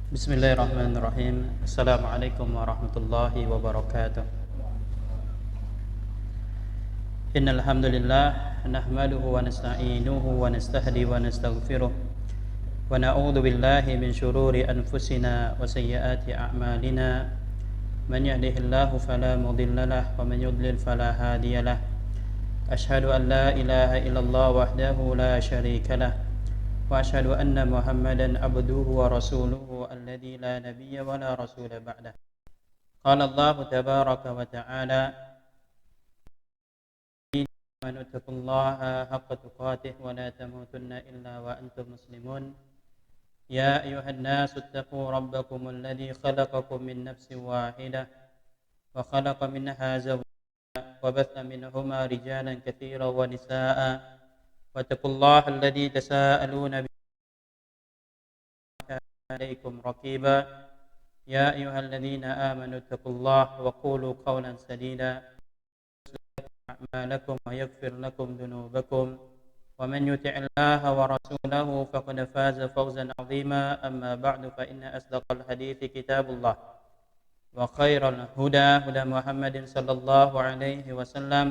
Bismillahirrahmanirrahim. Assalamualaikum warahmatullahi wabarakatuh. Innal hamdalillah nahmaduhu wa nasta'inuhu wa nastahdi wa nastaghfiruh wa na'udzu billahi min shururi anfusina wa sayyiati a'malina. Man yahdihillahu fala mudilla lahu wa man yudlil fala hadiya lahu. Ashhadu an la ilaha illallah wahdahu la syarika lahu wa asyhadu anna Muhammadan abduhu wa rasuluhu alladzi la nabiyya wa la rasula ba'dah. Qala Allah tabaraka wa ta'ala: "Amanu taqullaha haqqa tuqatih wa la tamutunna illa wa antum muslimun. Ya ayyuhan nasu ittaqu rabbakum alladzi khalaqakum min nafsin wahidah wa khalaqa minha zawjaha wa batha minhuma rijalan katsiran wa nisaa'a wattaqullaha alladzi tasaaluna bihi عليكم رقيبا يا أيها الذين آمنوا اتقوا الله وقولوا قولا سديدا أعمالكم ويغفر لكم ذنوبكم ومن يطع الله ورسوله فقد فاز فوزا عظيما أما بعد فإن أصدق الحديث كتاب الله وخير الهدى هدى محمد صلى الله عليه وسلم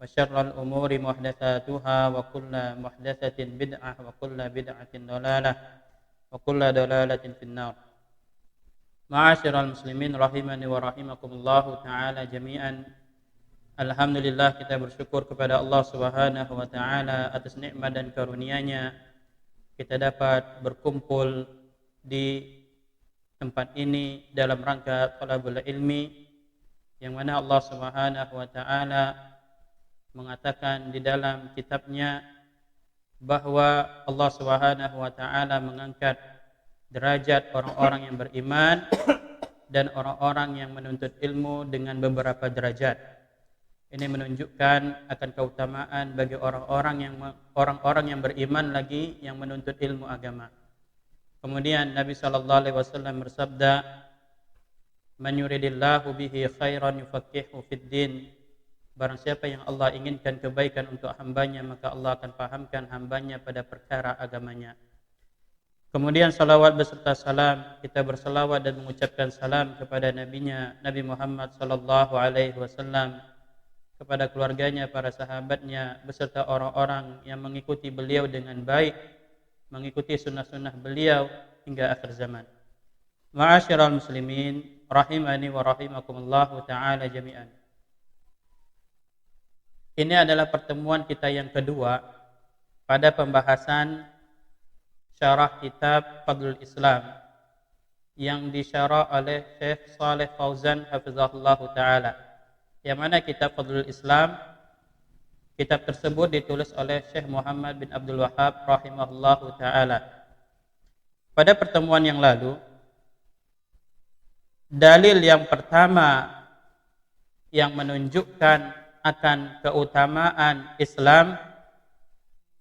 وشر الأمور محدثاتها وكل محدثة بدعة وكل بدعة ضلالة wa kullu dalalatin finnar. Ma'asyiral muslimin rahimani wa rahimakumullah ta'ala jami'an. Alhamdulillah, kita bersyukur kepada Allah Subhanahu wa taala atas nikmat dan karunia-Nya kita dapat berkumpul di tempat ini dalam rangka talabul ilmi, yang mana Allah Subhanahu wa taala mengatakan di dalam kitabnya bahwa Allah Subhanahu wa taala mengangkat derajat orang-orang yang beriman dan orang-orang yang menuntut ilmu dengan beberapa derajat. Ini menunjukkan akan keutamaan bagi orang-orang yang beriman lagi yang menuntut ilmu agama. Kemudian Nabi sallallahu alaihi wasallam bersabda, "Man yuridillahu bihi khairan yufaqihuhu fid din." Barang siapa yang Allah inginkan kebaikan untuk hambanya, maka Allah akan pahamkan hambanya pada perkara agamanya. Kemudian salawat beserta salam, kita bersalawat dan mengucapkan salam kepada nabinya Nabi Muhammad sallallahu alaihi wasallam, kepada keluarganya, para sahabatnya, beserta orang-orang yang mengikuti beliau dengan baik, mengikuti sunnah-sunnah beliau hingga akhir zaman. Ma'asyiral muslimin rahimani wa rahimakumullah ta'ala jami'an. Ini adalah pertemuan kita yang kedua pada pembahasan syarah kitab Fadlul Islam yang disyarah oleh Syekh Shalih Fauzan hafizahullah ta'ala. Yang mana kitab Fadlul Islam, kitab tersebut ditulis oleh Syekh Muhammad bin Abdul Wahhab rahimahullah ta'ala. Pada pertemuan yang lalu, dalil yang pertama yang menunjukkan akan keutamaan Islam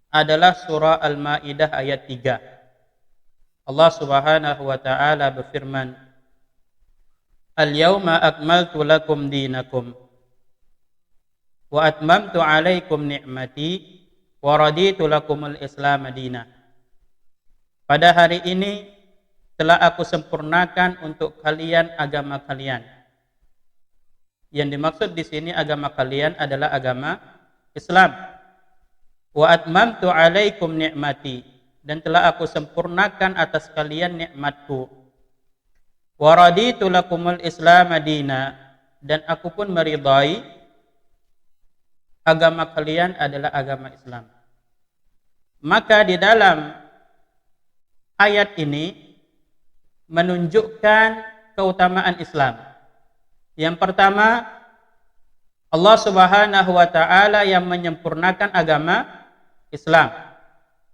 adalah surah Al-Maidah ayat 3. Allah Subhanahu wa taala berfirman, "Al-yauma akmaltu lakum dinakum wa atmamtu 'alaikum ni'mati wa raditu lakumul Islam madina." Pada hari ini telah aku sempurnakan untuk kalian agama kalian. Yang dimaksud di sini agama kalian adalah agama Islam. Wa atmamtu 'alaikum ni'mati, dan telah aku sempurnakan atas kalian nikmatku. Wa raditu lakumul Islam madina, dan aku pun meridai agama kalian adalah agama Islam. Maka di dalam ayat ini menunjukkan keutamaan Islam. Yang pertama, Allah Subhanahu wa taala yang menyempurnakan agama Islam.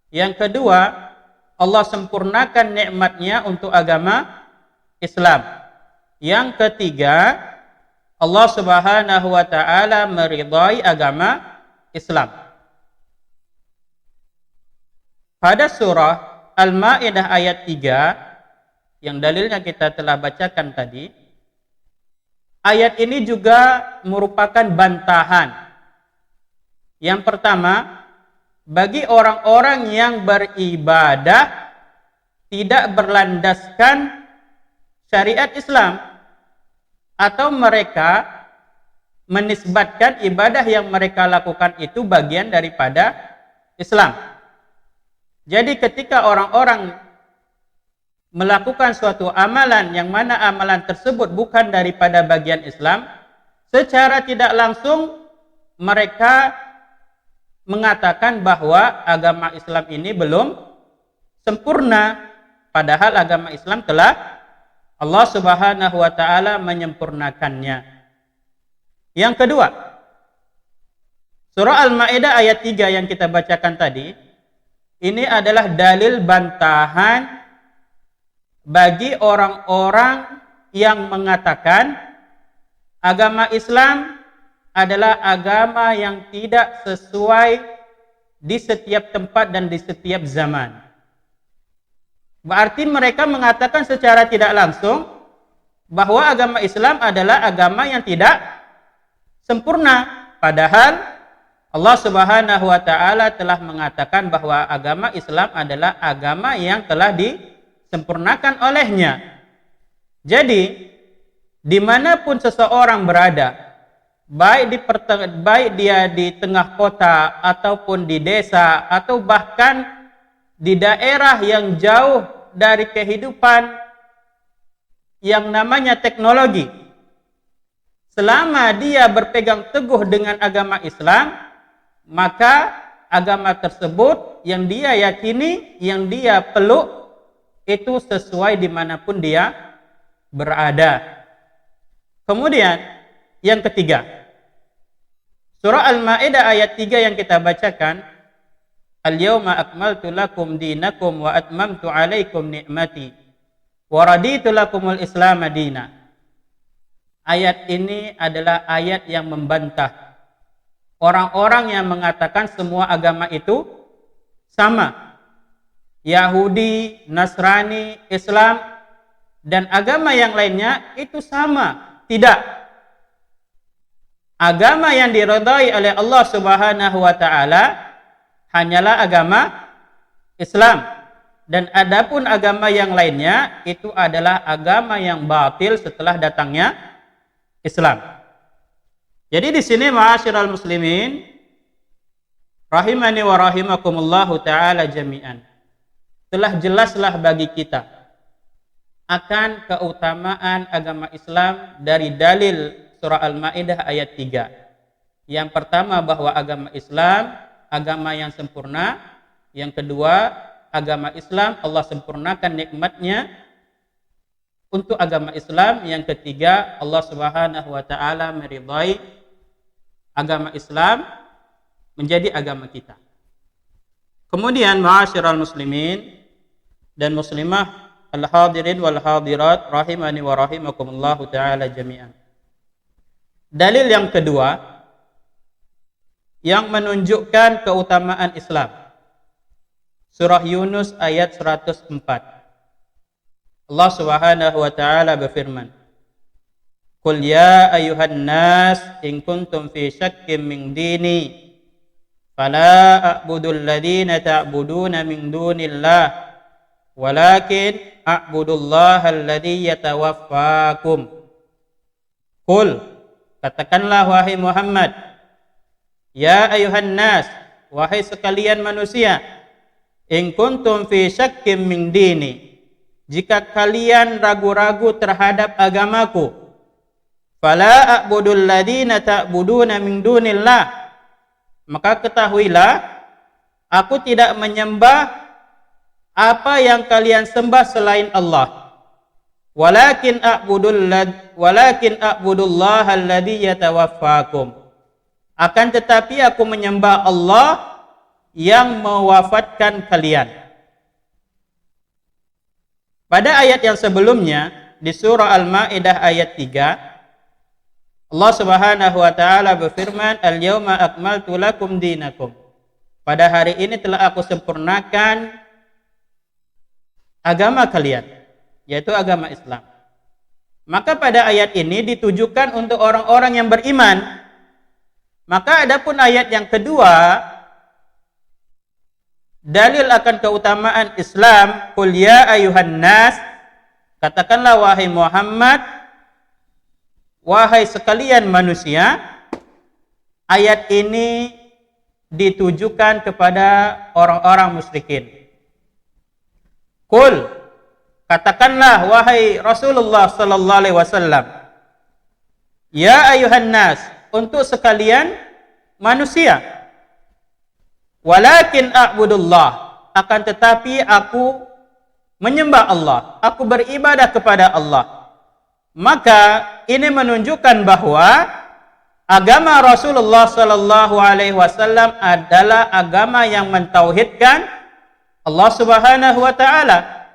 Yang kedua, Allah sempurnakan nikmatnya untuk agama Islam. Yang ketiga, Allah Subhanahu wa taala meridai agama Islam. Pada surah Al-Maidah ayat 3 yang dalilnya kita telah bacakan tadi, ayat ini juga merupakan bantahan. Yang pertama, bagi orang-orang yang beribadah tidak berlandaskan syariat Islam, atau mereka menisbatkan ibadah yang mereka lakukan itu bagian daripada Islam. Jadi ketika orang-orang melakukan suatu amalan yang mana amalan tersebut bukan daripada bagian Islam, secara tidak langsung mereka mengatakan bahwa agama Islam ini belum sempurna, padahal agama Islam telah Allah Subhanahu wa taala menyempurnakannya. Yang kedua, surah Al-Maidah ayat 3 yang kita bacakan tadi, ini adalah dalil bantahan bagi orang-orang yang mengatakan agama Islam adalah agama yang tidak sesuai di setiap tempat dan di setiap zaman. Berarti mereka mengatakan secara tidak langsung bahwa agama Islam adalah agama yang tidak sempurna. Padahal Allah Subhanahu wa taala telah mengatakan bahwa agama Islam adalah agama yang telah disempurnakan olehnya. Jadi, dimanapun seseorang berada, baik dia di tengah kota ataupun di desa atau bahkan di daerah yang jauh dari kehidupan yang namanya teknologi, selama dia berpegang teguh dengan agama Islam, maka agama tersebut yang dia yakini, yang dia peluk, itu sesuai dimanapun dia berada. Kemudian yang ketiga, surah Al-Maidah ayat 3 yang kita bacakan, Al-yawma akmaltu lakum dinakum wa atmamtu alaikum ni'mati wa raditu lakumul Islam madina. Ayat ini adalah ayat yang membantah orang-orang yang mengatakan semua agama itu sama. Yahudi, Nasrani, Islam, dan agama yang lainnya itu sama. Tidak. Agama yang diridhai oleh Allah Subhanahu wa taala hanyalah agama Islam, dan adapun agama yang lainnya itu adalah agama yang batil setelah datangnya Islam. Jadi di sini ma'asyiral muslimin rahimani wa rahimakumullahu taala jami'an, telah jelaslah bagi kita akan keutamaan agama Islam dari dalil surah Al-Maidah ayat 3. Yang pertama, bahwa agama Islam agama yang sempurna. Yang kedua, agama Islam Allah sempurnakan nikmatnya untuk agama Islam. Yang ketiga, Allah Subhanahu wa taala meridai agama Islam menjadi agama kita. Kemudian ma'asyiral muslimin dan muslimah al-hadirin wal hadirat rahimani wa rahimakumullahu taala jami'an. Dalil yang kedua yang menunjukkan keutamaan Islam, surah Yunus ayat 104. Allah Subhanahu wa taala berfirman, "Qul ya ayyuhan nas in kuntum fi syakkin min dini fala a'budul ladzina ta'buduna min dunillah walakin a'budullaha alladzi yatawaffakum." Qul, katakanlah wahai Muhammad, ya ayuhan nas, wahai sekalian manusia, in kuntum fi syakkim min dini, jika kalian ragu-ragu terhadap agamaku, fala a'budul ladzina ta'buduna min dunillah, maka ketahuilah aku tidak menyembah apa yang kalian sembah selain Allah, walakin a'budullaha alladzi yatawaffakum, akan tetapi aku menyembah Allah yang mewafatkan kalian. Pada ayat yang sebelumnya di surah Al-Maidah ayat 3, Allah Subhanahu wa taala berfirman, "Al-yauma akmaltu lakum dinakum." Pada hari ini telah aku sempurnakan agama kalian, yaitu agama Islam. Maka pada ayat ini ditujukan untuk orang-orang yang beriman. Maka adapun ayat yang kedua dalil akan keutamaan Islam, qul ya ayuhan nas, katakanlah wahai Muhammad, wahai sekalian manusia. Ayat ini ditujukan kepada orang-orang musyrikin. Qul, katakanlah wahai Rasulullah sallallahu alaihi wasallam, ya ayuhan nas, untuk sekalian manusia. Walakin a'budullah, akan tetapi aku menyembah Allah, aku beribadah kepada Allah. Maka ini menunjukkan bahwa agama Rasulullah sallallahu alaihi wasallam adalah agama yang mentauhidkan Allah Subhanahu wa taala.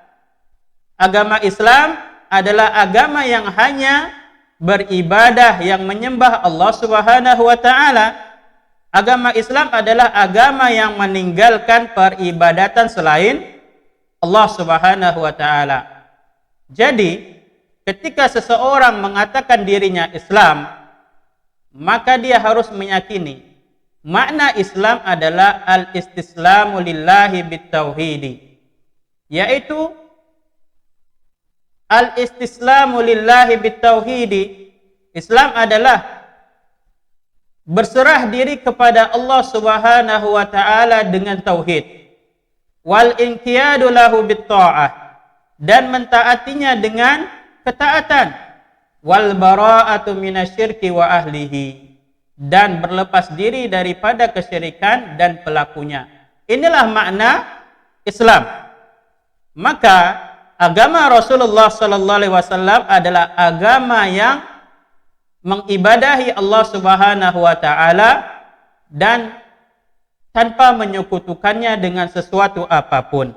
Agama Islam adalah agama yang hanya beribadah, yang menyembah Allah Subhanahu wa taala. Agama Islam adalah agama yang meninggalkan peribadatan selain Allah Subhanahu wa taala. Jadi, ketika seseorang mengatakan dirinya Islam, maka dia harus meyakini makna Islam adalah al-istislamu lillahi bitauhidi, yaitu al-istislamu lillahi bitauhidi. Islam adalah berserah diri kepada Allah Subhanahu wa taala dengan tauhid, wal inqiyadu lahu bitta'ah, dan mentaatinya dengan ketaatan, wal bara'atu minasyirki wa ahlihi, dan berlepas diri daripada kesyirikan dan pelakunya. Inilah makna Islam. Maka agama Rasulullah sallallahu alaihi wasallam adalah agama yang mengibadahi Allah Subhanahu wa taala dan tanpa menyekutukannya dengan sesuatu apapun.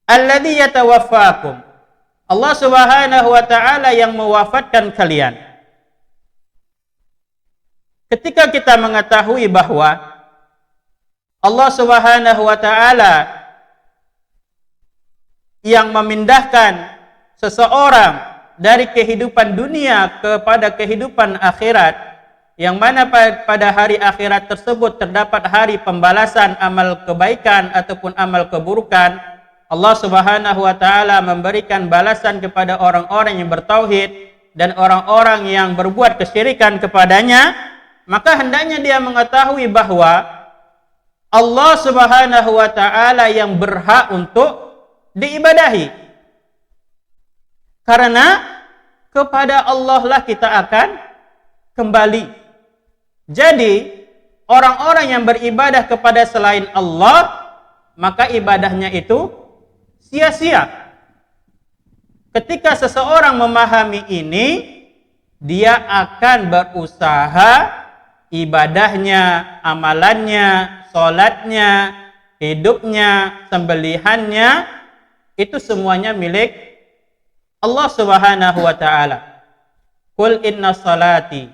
Alladzi yatawaffakum, Allah Subhanahu wa taala yang mewafatkan kalian. Ketika kita mengetahui bahwa Allah Subhanahu wa taala yang memindahkan seseorang dari kehidupan dunia kepada kehidupan akhirat, yang mana pada hari akhirat tersebut terdapat hari pembalasan amal kebaikan ataupun amal keburukan, Allah Subhanahu wa taala memberikan balasan kepada orang-orang yang bertauhid dan orang-orang yang berbuat kesyirikan kepadanya. Maka hendaknya dia mengetahui bahwa Allah Subhanahu wa taala yang berhak untuk diibadahi. Karena kepada Allah lah kita akan kembali. Jadi, orang-orang yang beribadah kepada selain Allah, maka ibadahnya itu sia-sia. Ketika seseorang memahami ini, dia akan berusaha ibadahnya, amalannya, sholatnya, hidupnya, sembelihannya, itu semuanya milik Allah Subhanahu wa taala. Qul inna salati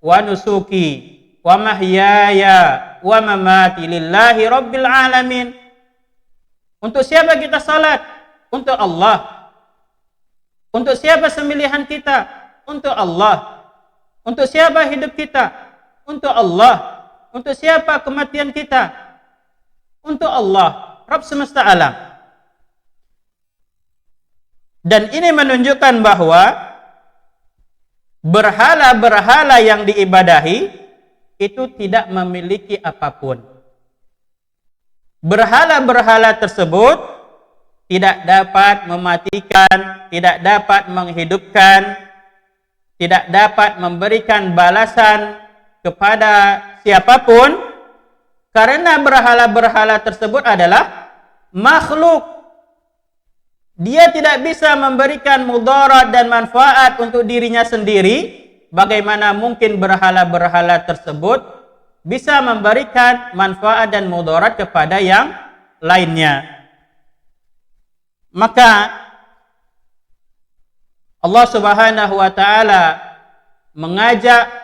wa nusuki wa mahyaya wa mamati lillahi rabbil alamin. Untuk siapa kita salat? Untuk Allah. Untuk siapa sembelihan kita? Untuk Allah. Untuk siapa hidup kita? Untuk Allah. Untuk siapa kematian kita? Untuk Allah, Rabb semesta alam. Dan ini menunjukkan bahwa berhala-berhala yang diibadahi itu tidak memiliki apapun. Berhala-berhala tersebut tidak dapat mematikan, tidak dapat menghidupkan, tidak dapat memberikan balasan kepada siapapun, karena berhala-berhala tersebut adalah makhluk. Dia tidak bisa memberikan mudarat dan manfaat untuk dirinya sendiri. Bagaimana mungkin berhala-berhala tersebut bisa memberikan manfaat dan mudarat kepada yang lainnya? Maka Allah Subhanahu wa taala mengajak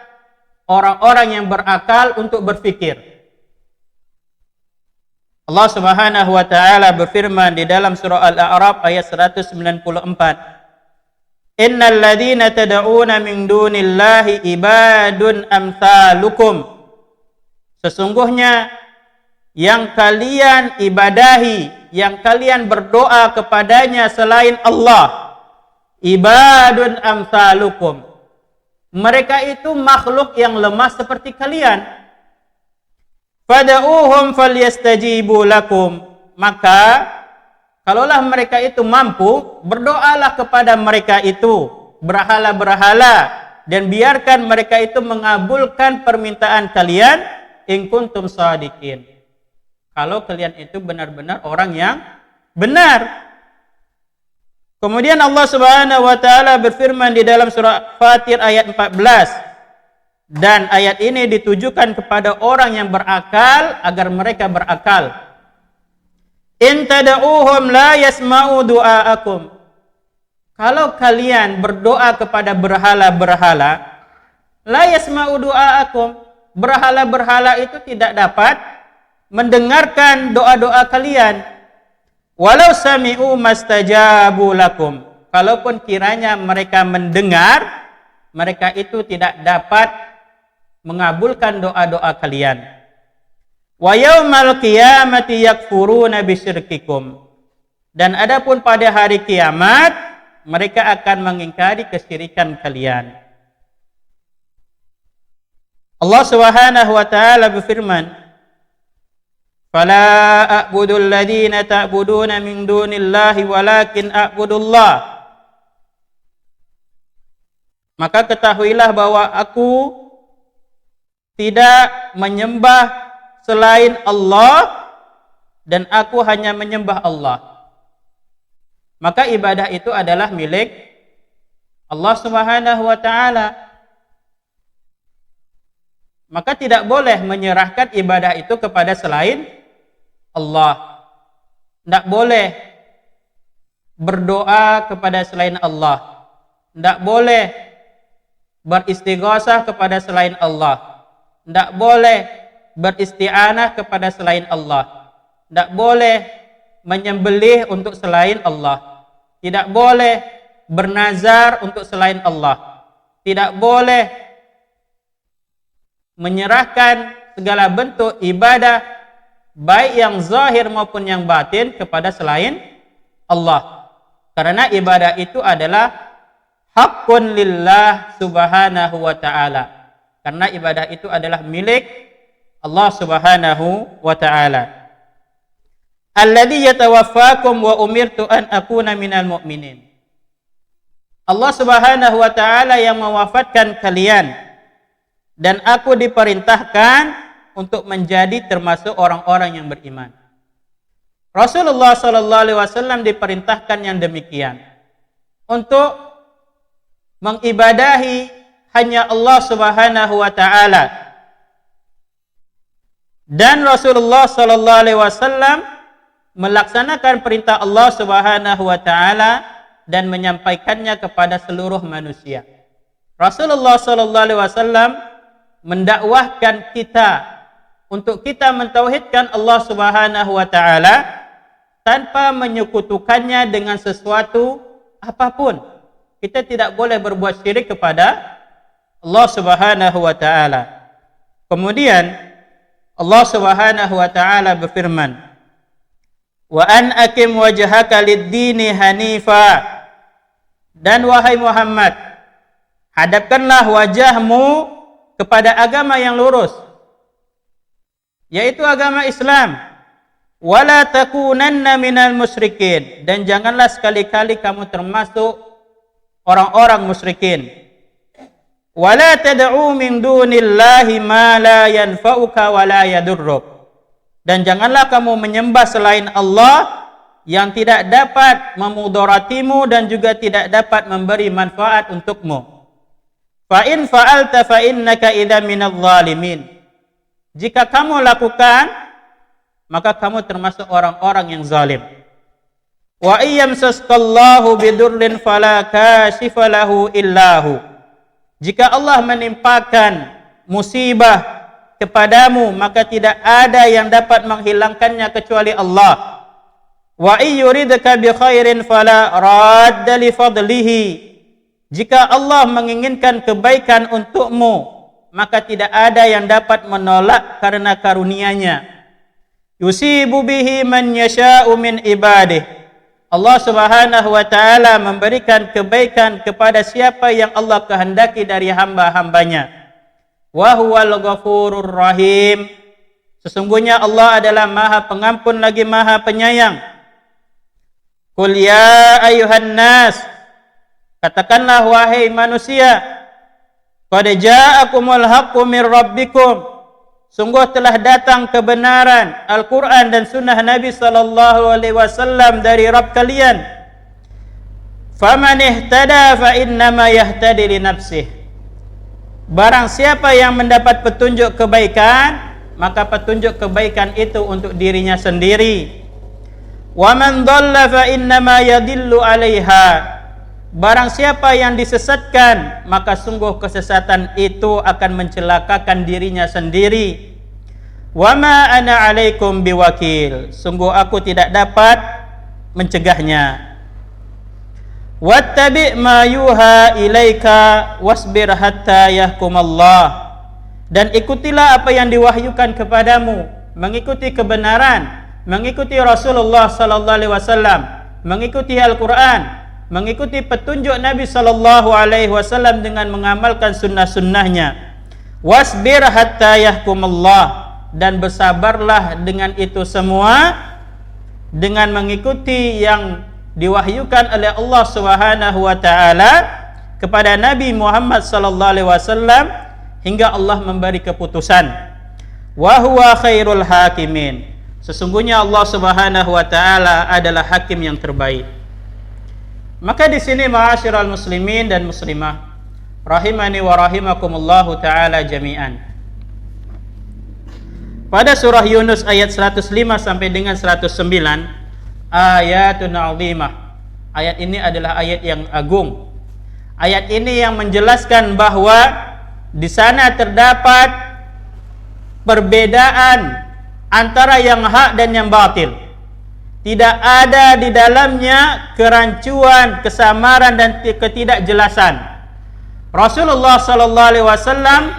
orang-orang yang berakal untuk berfikir. Allah Subhanahu wa taala berfirman di dalam surah Al-A'raf ayat 194. Innal ladzina tad'una min dunillahi ibadun amsalukum. Sesungguhnya yang kalian ibadahi, yang kalian berdoa kepadanya selain Allah, ibadun amsalukum. Mereka itu makhluk yang lemah seperti kalian. Fad'uuhum falyastajibu lakum. Maka kalaulah mereka itu mampu, berdoalah kepada mereka itu, berhala-berhala, dan biarkan mereka itu mengabulkan permintaan kalian, in kuntum shadiqin. Kalau kalian itu benar-benar orang yang benar. Kemudian Allah Subhanahu wa taala berfirman di dalam surah Fatir ayat 14. Dan ayat ini ditujukan kepada orang yang berakal agar mereka berakal. In tad'uuhum la yasma'u du'aakum. Kalau kalian berdoa kepada berhala-berhala, la yasma'u du'aakum. Berhala-berhala itu tidak dapat mendengarkan doa-doa kalian. Walau sami'u mastajabu lakum. Kalaupun kiranya mereka mendengar, mereka itu tidak dapat mengabulkan doa-doa kalian. Wa yaumal qiyamati yakfuruna bisyirkikum. Dan adapun pada hari kiamat, mereka akan mengingkari kesyirikan kalian. Allah Subhanahu wa taala berfirman, "Fala a'budu alladhina ta'buduna min dunillahi walakin a'budullah." Maka ketahuilah bahwa aku tidak menyembah selain Allah dan aku hanya menyembah Allah. Maka ibadah itu adalah milik Allah Subhanahu wa taala. Maka tidak boleh menyerahkan ibadah itu kepada selain Allah. Tidak boleh berdoa kepada selain Allah. Tidak boleh beristighosah kepada selain Allah. Tidak boleh beristi'anah kepada selain Allah. Tidak boleh menyembelih untuk selain Allah. Tidak boleh bernazar untuk selain Allah. Tidak boleh menyerahkan segala bentuk ibadah baik yang zahir maupun yang batin kepada selain Allah. Karena ibadah itu adalah haqqun lillah subhanahu wa ta'ala. Karena ibadah itu adalah milik Allah Subhanahu wa ta'ala. Alladzi yatawaffakum wa umirtu an akuna minal mu'minin. Allah Subhanahu wa ta'ala yang mewafatkan kalian dan aku diperintahkan untuk menjadi termasuk orang-orang yang beriman. Rasulullah sallallahu alaihi wasallam diperintahkan yang demikian, untuk mengibadahi hanya Allah Subhanahu wa ta'ala. Dan Rasulullah sallallahu alaihi wasallam melaksanakan perintah Allah Subhanahu wa ta'ala dan menyampaikannya kepada seluruh manusia. Rasulullah sallallahu alaihi wasallam mendakwahkan kita untuk kita mentauhidkan Allah Subhanahu wa ta'ala tanpa menyekutukannya dengan sesuatu apapun. Kita tidak boleh berbuat syirik kepada Allah Subhanahu wa ta'ala. Kemudian Allah Subhanahu wa ta'ala berfirman, "Wa an aqim wajhaka lid-dini hanifa." Dan wahai Muhammad, hadapkanlah wajahmu kepada agama yang lurus, yaitu agama Islam. Wala takunanna minal musyrikin. Dan janganlah sekali-kali kamu termasuk orang-orang musyrikin. Wala tad'u min dunillahi ma la yanfa'uka wa la yadurruk. Dan janganlah kamu menyembah selain Allah yang tidak dapat memudaratimu dan juga tidak dapat memberi manfaat untukmu. Fa in fa'alta fa innaka idza minadh dhalimin. Jika kamu lakukan, maka kamu termasuk orang-orang yang zalim. Wa iyyamsaskallahu bidurrin fala kashifa lahu illahu. Jika Allah menimpakan musibah kepadamu, maka tidak ada yang dapat menghilangkannya kecuali Allah. Wa iyuridka bi khairin fala radda li fadlihi. Jika Allah menginginkan kebaikan untukmu, maka tidak ada yang dapat menolak karena karunia-Nya. yusibu bihi man yasha'u min ibadih. Allah Subhanahu wa taala memberikan kebaikan kepada siapa yang Allah kehendaki dari hamba-hambanya. Wa huwal ghafurur rahim. Sesungguhnya Allah adalah Maha Pengampun lagi Maha Penyayang. Qul ya ayyuhan nas, katakanlah wahai manusia, qad ja'akumul haqqu mir rabbikum. Sungguh telah datang kebenaran Al-Quran dan sunnah Nabi SAW dari Rabb kalian. Faman ihtada fa innama yahtadi li nafsih. Barang siapa yang mendapat petunjuk kebaikan, maka petunjuk kebaikan itu untuk dirinya sendiri. Wa man dhalla fa innama yadillu 'alaiha. Barang siapa yang disesatkan, maka sungguh kesesatan itu akan mencelakakan dirinya sendiri. Wa ma ana 'alaikum biwakil. Sungguh aku tidak dapat mencegahnya. Wattabi' ma yuha ilaika wasbir hatta yahkumallah. Dan ikutilah apa yang diwahyukan kepadamu, mengikuti kebenaran, mengikuti Rasulullah sallallahu alaihi wasallam, mengikuti Al-Quran, mengikuti petunjuk Nabi sallallahu alaihi wasallam dengan mengamalkan sunnah-sunnahnya. Wasbir hatta yahkumallah, dan bersabarlah dengan itu semua, dengan mengikuti yang diwahyukan oleh Allah Subhanahu wa taala kepada Nabi Muhammad sallallahu alaihi wasallam hingga Allah memberi keputusan. Wa huwa khairul hakimin. Sesungguhnya Allah Subhanahu wa taala adalah hakim yang terbaik. Maka di sini ma'asyiral muslimin dan muslimah, rahimani wa rahimakumullahu taala jami'an. Pada surah Yunus ayat 105 sampai dengan 109, ayatun 'azimah. Ayat ini adalah ayat yang agung. Ayat ini yang menjelaskan bahwa di sana terdapat perbedaan antara yang hak dan yang batil. Tidak ada di dalamnya kerancuan, kesamaran dan ketidakjelasan. Rasulullah sallallahu alaihi wasallam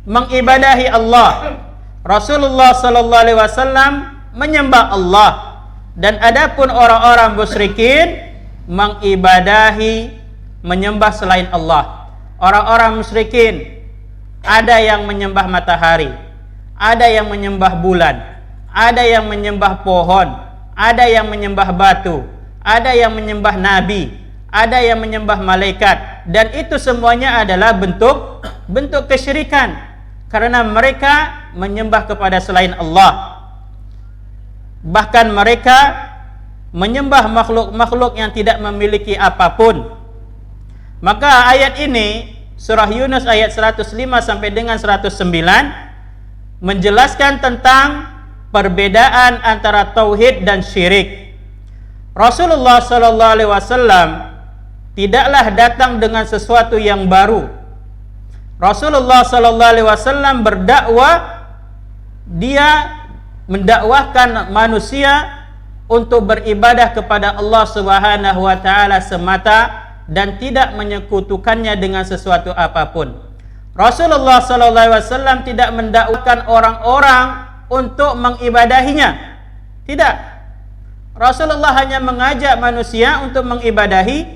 mengibadahi Allah. Rasulullah sallallahu alaihi wasallam menyembah Allah. Dan adapun orang-orang musyrikin mengibadahi, menyembah selain Allah. Orang-orang musyrikin ada yang menyembah matahari, ada yang menyembah bulan, ada yang menyembah pohon, ada yang menyembah batu, ada yang menyembah nabi, ada yang menyembah malaikat, dan itu semuanya adalah bentuk kesyirikan karena mereka menyembah kepada selain Allah. Bahkan mereka menyembah makhluk-makhluk yang tidak memiliki apapun. Maka ayat ini surah Yunus ayat 105 sampai dengan 109 menjelaskan tentang perbedaan antara tauhid dan syirik. Rasulullah sallallahu alaihi wasallam tidaklah datang dengan sesuatu yang baru. Rasulullah sallallahu alaihi wasallam berdakwah, dia mendakwahkan manusia untuk beribadah kepada Allah Subhanahu wa taala semata dan tidak menyekutukannya dengan sesuatu apapun. Rasulullah sallallahu alaihi wasallam tidak mendakwahkan orang-orang untuk mengibadahinya. Tidak. Rasulullah hanya mengajak manusia untuk mengibadahi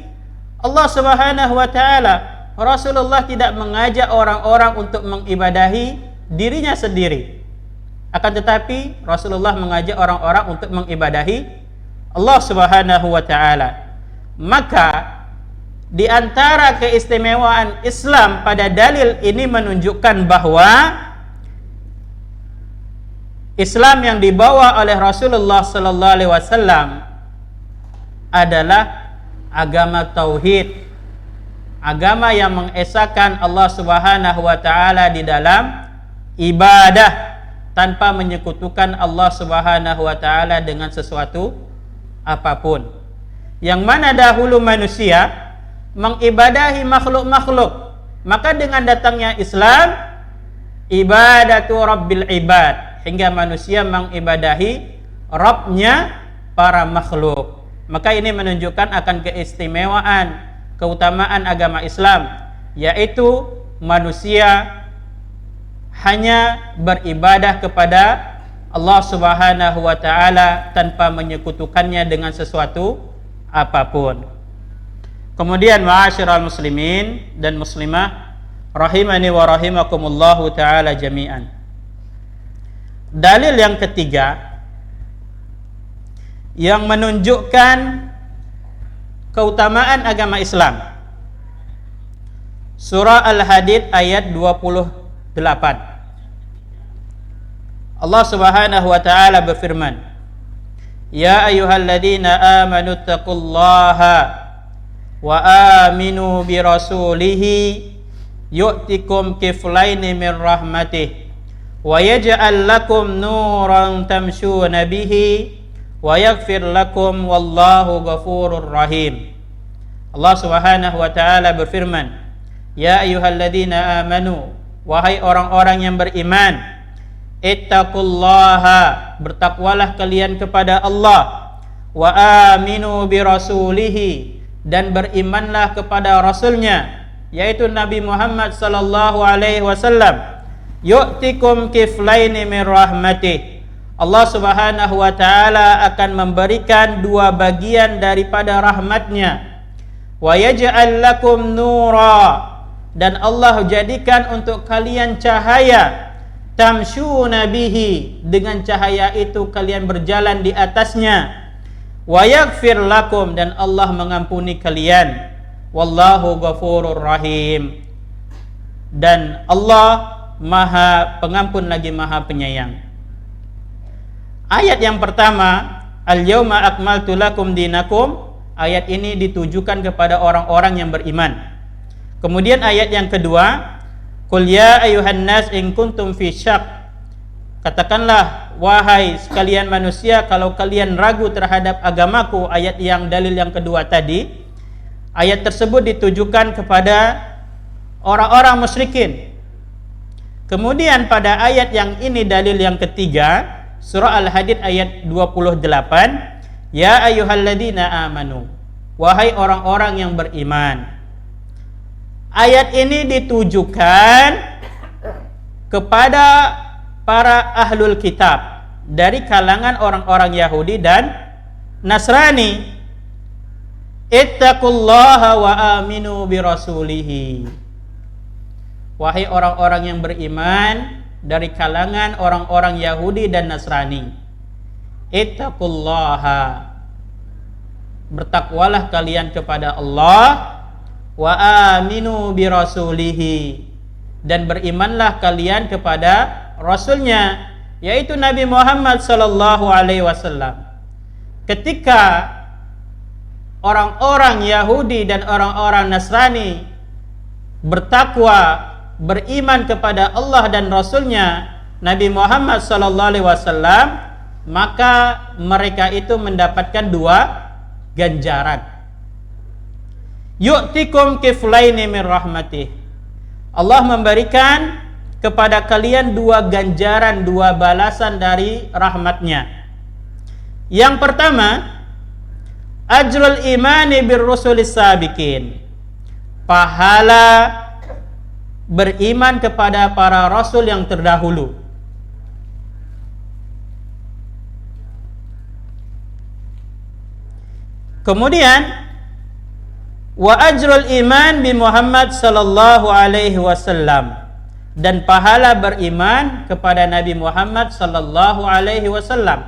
Allah Subhanahu wa taala. Rasulullah tidak mengajak orang-orang untuk mengibadahi dirinya sendiri. Akan tetapi Rasulullah mengajak orang-orang untuk mengibadahi Allah Subhanahu wa taala. Maka di antara keistimewaan Islam pada dalil ini menunjukkan bahwa Islam yang dibawa oleh Rasulullah sallallahu alaihi wasallam adalah agama tauhid, agama yang mengesahkan Allah Subhanahu wa taala di dalam ibadah tanpa menyekutukan Allah Subhanahu wa taala dengan sesuatu apapun. Yang mana dahulu manusia mengibadahi makhluk-makhluk, maka dengan datangnya Islam, ibadatu rabbil ibad, hingga manusia mengibadahi Rabbnya para makhluk. Maka ini menunjukkan akan keistimewaan, keutamaan agama Islam, yaitu manusia hanya beribadah kepada Allah Subhanahu wa taala tanpa menyekutukannya dengan sesuatu apapun. Kemudian ma'asyiral muslimin dan muslimah rahimani wa rahimakumullahu taala jami'an. Dalil yang ketiga yang menunjukkan keutamaan agama Islam. Surah Al-Hadid ayat 28. Allah Subhanahu wa taala berfirman, "Ya ayyuhalladzina amanu taqullaha wa aminu bi rasulihi yu'tikum kiflaini min rahmatih wa yaj'al lakum nuran tamshuna bihi wa yaghfir lakum wallahu ghafurur rahim." Allah Subhanahu wa taala berfirman, "Ya ayyuhalladzina amanu, wahai orang-orang yang beriman, ittaqullaha, bertakwalah kalian kepada Allah, wa aminu bi rasulihi, dan berimanlah kepada rasulnya, yaitu Nabi Muhammad sallallahu alaihi wasallam. Yu'tikum kiflaini min rahmatih, Allah Subhanahu wa taala akan memberikan dua bagian daripada rahmatnya. Wa yaj'al lakum nura, dan Allah jadikan untuk kalian cahaya. Tamshuna bihi, dengan cahaya itu kalian berjalan di atasnya. Wa yaghfir lakum, dan Allah mengampuni kalian. Wallahu ghafurur rahim, dan Allah Maha Pengampun lagi Maha Penyayang. Ayat yang pertama, Al-yawma akmaltu lakum dinakum, ayat ini ditujukan kepada orang-orang yang beriman. Kemudian ayat yang kedua, Qul ya ayuhan nas in kuntum fi syak, katakanlah wahai sekalian manusia kalau kalian ragu terhadap agamaku. Ayat yang dalil yang kedua tadi, ayat tersebut ditujukan kepada orang-orang musyrikin. Kemudian pada ayat yang ini dalil yang ketiga, surah Al-Hadid ayat 28, ya ayyuhalladzina amanu, wahai orang-orang yang beriman. Ayat ini ditujukan kepada para ahlul kitab dari kalangan orang-orang Yahudi dan Nasrani. Ittaqullaha wa aminu bi rasulihi, wahai orang-orang yang beriman dari kalangan orang-orang Yahudi dan Nasrani. Ittaqullaha, bertakwalah kalian kepada Allah, wa aminu bi rasulihi, dan berimanlah kalian kepada rasulnya, yaitu Nabi Muhammad sallallahu alaihi wasallam. Ketika orang-orang Yahudi dan orang-orang Nasrani bertakwa, beriman kepada Allah dan Rasulnya Nabi Muhammad sallallahu alaihi wasallam, maka mereka itu mendapatkan dua ganjaran. Yu'tikum kiflaini min rahmatih, Allah memberikan kepada kalian dua ganjaran, dua balasan dari rahmatnya. Yang pertama, ajrul imani bir rusulis sabiqin, pahala beriman kepada para rasul yang terdahulu. Kemudian wa ajrul iman bi Muhammad sallallahu alaihi wasallam, dan pahala beriman kepada Nabi Muhammad sallallahu alaihi wasallam.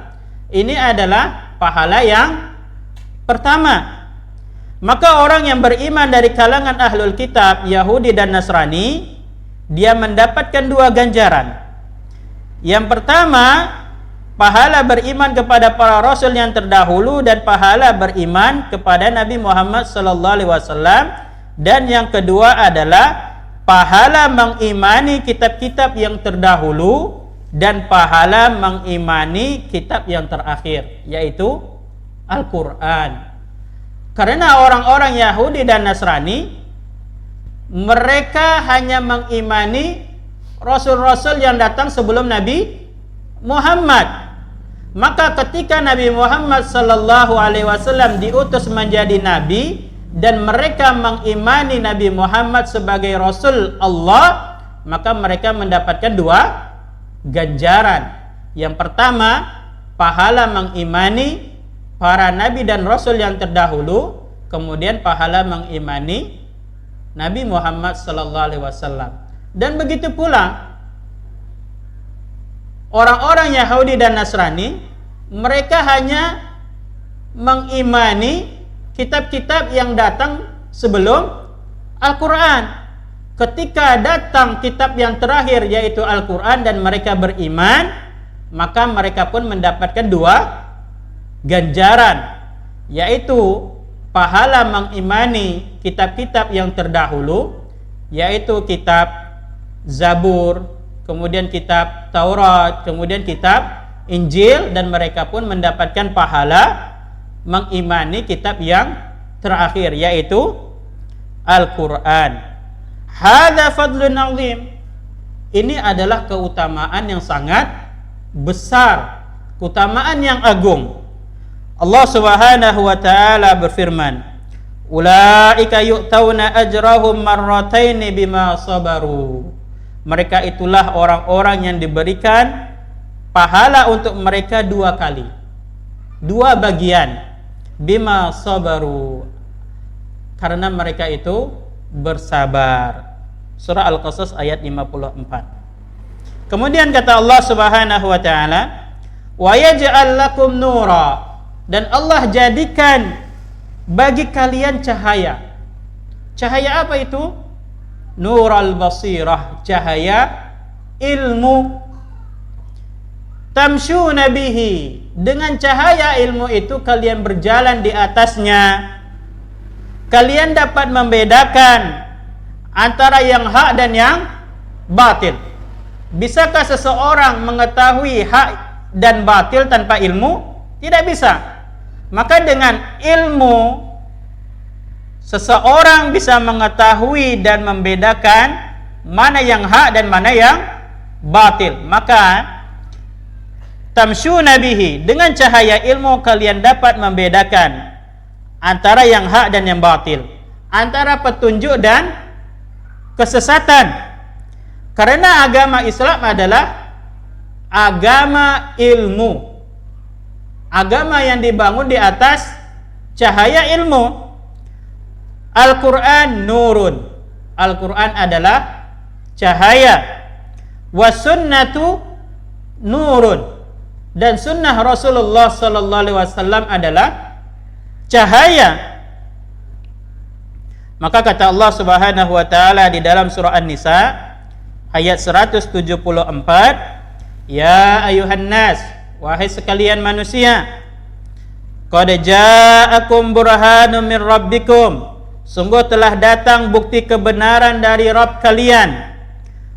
Ini adalah pahala yang pertama. Maka orang yang beriman dari kalangan ahlul kitab Yahudi dan Nasrani, dia mendapatkan dua ganjaran. Yang pertama, pahala beriman kepada para rasul yang terdahulu dan pahala beriman kepada Nabi Muhammad sallallahu alaihi wasallam. Dan yang kedua adalah pahala mengimani kitab-kitab yang terdahulu dan pahala mengimani kitab yang terakhir, yaitu Al-Qur'an. Karena orang-orang Yahudi dan Nasrani, mereka hanya mengimani rasul-rasul yang datang sebelum Nabi Muhammad. Maka ketika Nabi Muhammad sallallahu alaihi wasallam diutus menjadi nabi dan mereka mengimani Nabi Muhammad sebagai rasul Allah, maka mereka mendapatkan dua ganjaran. Yang pertama, pahala mengimani para nabi dan rasul yang terdahulu, kemudian pahala mengimani Nabi Muhammad sallallahu alaihi wasallam. Dan begitu pula orang-orang Yahudi dan Nasrani, mereka hanya mengimani kitab-kitab yang datang sebelum Al-Quran. Ketika datang kitab yang terakhir yaitu Al-Quran dan mereka beriman, maka mereka pun mendapatkan dua ganjaran, yaitu pahala mengimani kitab-kitab yang terdahulu, yaitu kitab Zabur, kemudian kitab Taurat, kemudian kitab Injil, dan mereka pun mendapatkan pahala mengimani kitab yang terakhir yaitu Al-Quran. Hadza fadlun azim. Ini adalah keutamaan yang sangat besar, keutamaan yang agung. Allah Subhanahu wa taala berfirman, "Ulaika yu'tauna ajrahum marrataini bima sabaru." Mereka itulah orang-orang yang diberikan pahala untuk mereka dua kali, dua bagian, bima sabaru, karena mereka itu bersabar. Surah Al-Qasas ayat 54. Kemudian kata Allah Subhanahu wa taala, "Wa yaj'al lakum nura." Dan Allah jadikan bagi kalian cahaya. Cahaya apa itu? Nural basirah, cahaya ilmu. Tamshuna bihi, dengan cahaya ilmu itu kalian berjalan di atasnya. Kalian dapat membedakan antara yang hak dan yang batil. Bisakah seseorang mengetahui hak dan batil tanpa ilmu? Tidak bisa. Maka dengan ilmu seseorang bisa mengetahui dan membedakan mana yang hak dan mana yang batil. Maka tamshuna bihi, dengan cahaya ilmu kalian dapat membedakan antara yang hak dan yang batil, antara petunjuk dan kesesatan. Karena agama Islam adalah agama ilmu, agama yang dibangun di atas cahaya ilmu. Al-Quran nurun, Al-Quran adalah cahaya. Wasunnatu nurun, dan sunnah Rasulullah sallallahu alaihi wasallam adalah cahaya. Maka kata Allah Subhanahu wa taala di dalam surah An-Nisa ayat 174, "Ya ayuhan nas, wahai sekalian manusia, qad ja'akum burhanun min rabbikum, sungguh telah datang bukti kebenaran dari Rabb kalian.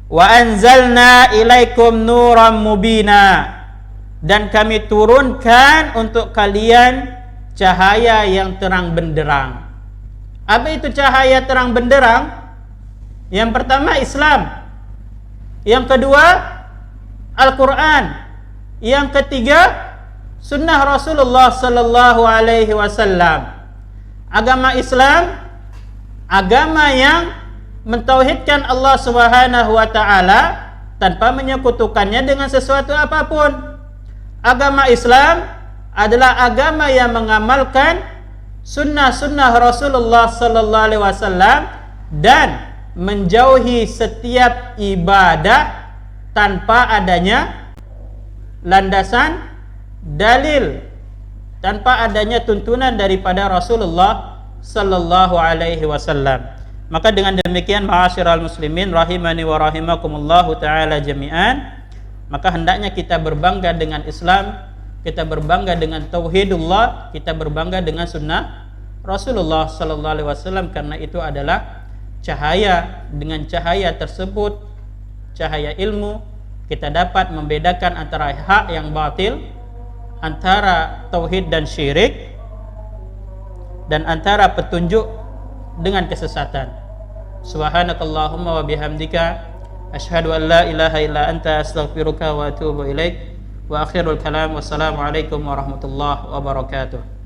Wa anzalna ilaikum nuran mubina, dan kami turunkan untuk kalian cahaya yang terang benderang." Apa itu cahaya terang benderang? Yang pertama Islam, yang kedua Al-Quran, yang ketiga sunnah Rasulullah sallallahu alaihi wasallam. Agama Islam, agama yang mentauhidkan Allah Subhanahu wa taala tanpa menyekutukannya dengan sesuatu apapun. Agama Islam adalah agama yang mengamalkan sunnah-sunnah Rasulullah sallallahu alaihi wasallam dan menjauhi setiap ibadah tanpa adanya landasan dalil, tanpa adanya tuntunan daripada Rasulullah sallallahu alaihi wasallam. Maka dengan demikian, ma'asyiral muslimin rahimani wa rahimakumullahu taala jami'an, maka hendaknya kita berbangga dengan Islam, kita berbangga dengan tauhidullah, kita berbangga dengan sunnah Rasulullah sallallahu alaihi wasallam, karena itu adalah cahaya. Dengan cahaya tersebut, cahaya ilmu, kita dapat membedakan antara hak yang batil, antara tauhid dan syirik, dan antara petunjuk dengan kesesatan. Subhanakallahumma wa bihamdika asyhadu an la ilaha illa anta astaghfiruka wa atubu ilaik. Wa akhirul kalam, wassalamualaikum warahmatullahi wabarakatuh.